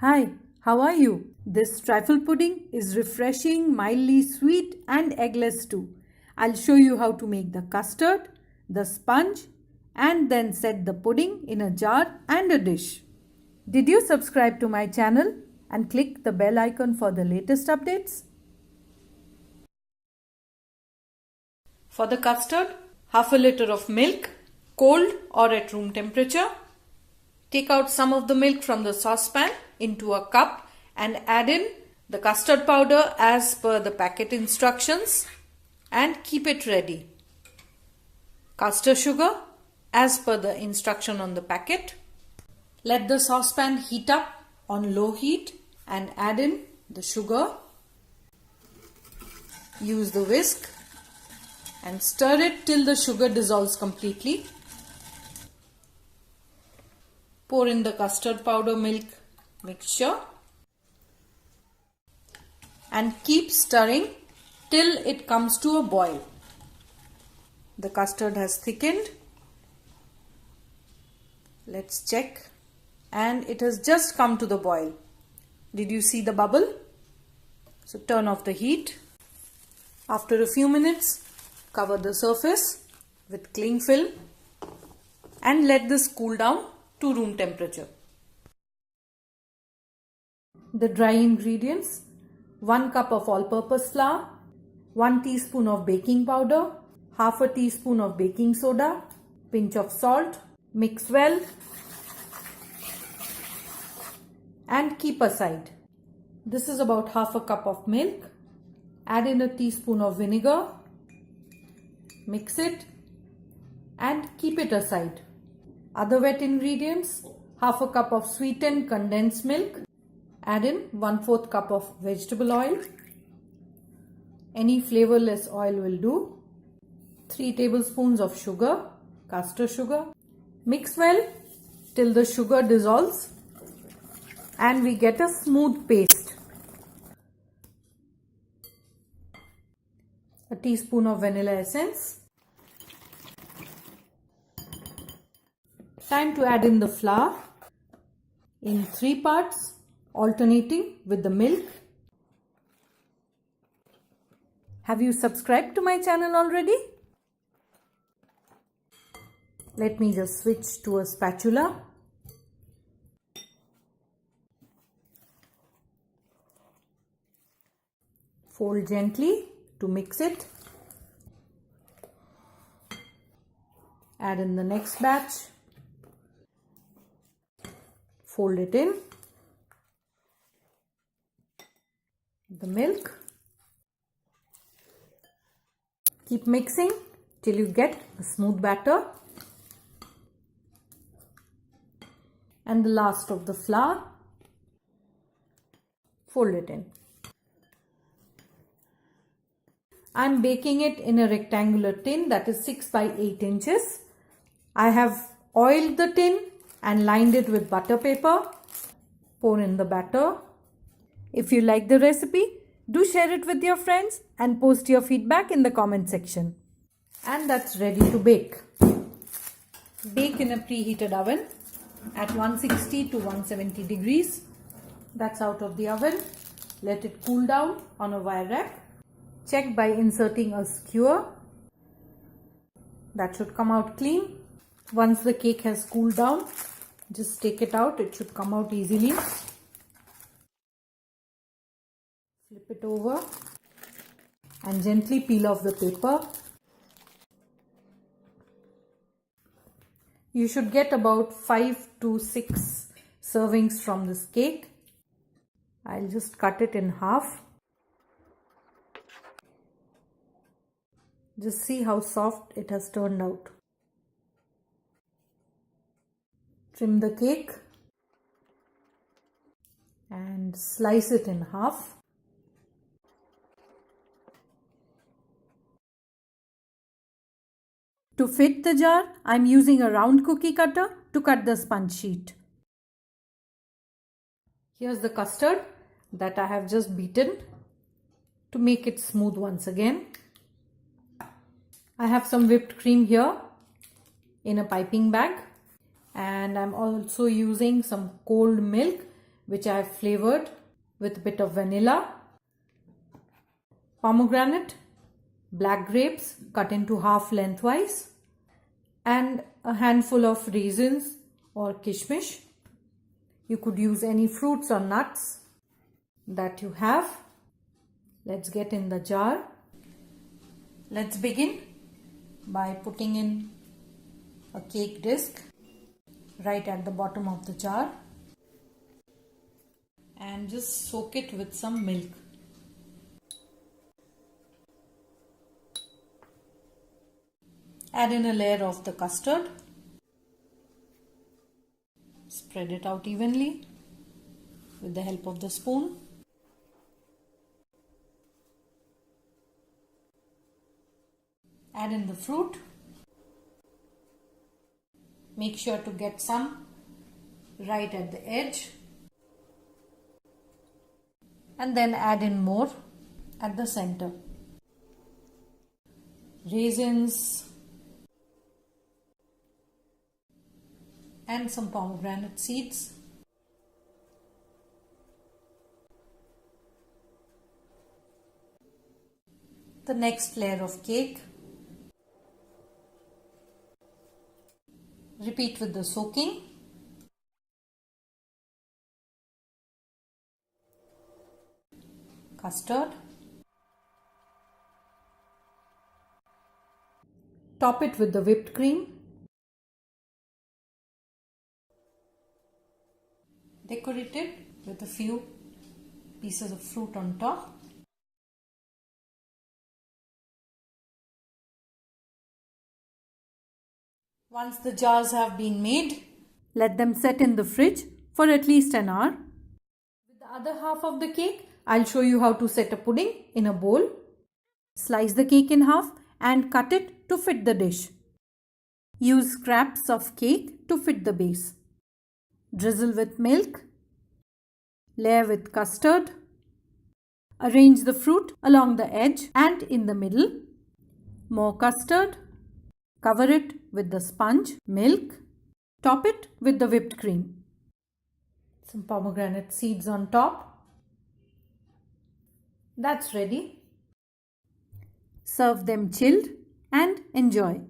Hi, how are you? This trifle pudding is refreshing, mildly sweet and eggless too. I'll show you how to make the custard, the sponge and then set the pudding in a jar and a dish. Did you subscribe to my channel and click the bell icon for the latest updates? For the custard, half a liter of milk, cold or at room temperature. Take out some of the milk from the saucepan into a cup and add in the custard powder as per the packet instructions and keep it ready. Castor sugar as per the instruction on the packet. Let the saucepan heat up on low heat and add in the sugar. Use the whisk and stir it till the sugar dissolves completely. Pour in the custard powder milk mixture and keep stirring till it comes to a boil. The custard has thickened. Let's check. And it has just come to the boil. Did you see the bubble? So turn off the heat. After a few minutes, cover the surface with cling film and let this cool down to room temperature. The dry ingredients: 1 cup of all-purpose flour, 1 teaspoon of baking powder, half a teaspoon of baking soda, pinch of salt. Mix well and keep aside. This is about half a cup of milk. Add in a teaspoon of vinegar. Mix it and keep it aside. Other wet ingredients: half a cup of sweetened condensed milk. Add in 1/4 cup of vegetable oil. Any flavorless oil will do. 3 tablespoons of sugar, castor sugar. Mix well till the sugar dissolves and we get a smooth paste. A teaspoon of vanilla essence. Time to add in the flour in 3 parts, alternating with the milk. Have you subscribed to my channel already? Let me just switch to a spatula. Fold gently to mix it. Add in the next batch. Fold it in. The milk. Keep mixing till you get a smooth batter. And the last of the flour. Fold it in. I'm baking it in a rectangular tin that is 6 by 8 inches. I have oiled the tin and lined it with butter paper. Pour in the batter. If you like the recipe, do share it with your friends and post your feedback in the comment section. And that's ready to bake. Bake in a preheated oven at 160 to 170 degrees. That's out of the oven. Let it cool down on a wire rack. Check by inserting a skewer. That should come out clean. Once the cake has cooled down, just take it out. It should come out easily. Flip it over and gently peel off the paper. You should get about 5 to 6 servings from this cake. I'll just cut it in half. Just see how soft it has turned out. Trim the cake and slice it in half. To fit the jar, I'm using a round cookie cutter to cut the sponge sheet. Here's the custard that I have just beaten to make it smooth once again. I have some whipped cream here in a piping bag, and I'm also using some cold milk which I have flavored with a bit of vanilla, pomegranate, black grapes cut into half lengthwise, and a handful of raisins or kishmish. You could use any fruits or nuts that you have. Let's get in the jar. Let's begin by putting in a cake disc right at the bottom of the jar and just soak it with some milk. Add in a layer of the custard. Spread it out evenly with the help of the spoon. Add in the fruit. Make sure to get some right at the edge. And then add in more at the center. Raisins and some pomegranate seeds. The next layer of cake. Repeat with the soaking. Custard. Top it with the whipped cream. Decorate it with a few pieces of fruit on top. Once the jars have been made, let them set in the fridge for at least an hour. With the other half of the cake, I'll show you how to set a pudding in a bowl. Slice the cake in half and cut it to fit the dish. Use scraps of cake to fit the base. Drizzle with milk. Layer with custard. Arrange the fruit along the edge and in the middle. More custard. Cover it with the sponge, milk. Top it with the whipped cream. Some pomegranate seeds on top. That's ready. Serve them chilled and enjoy.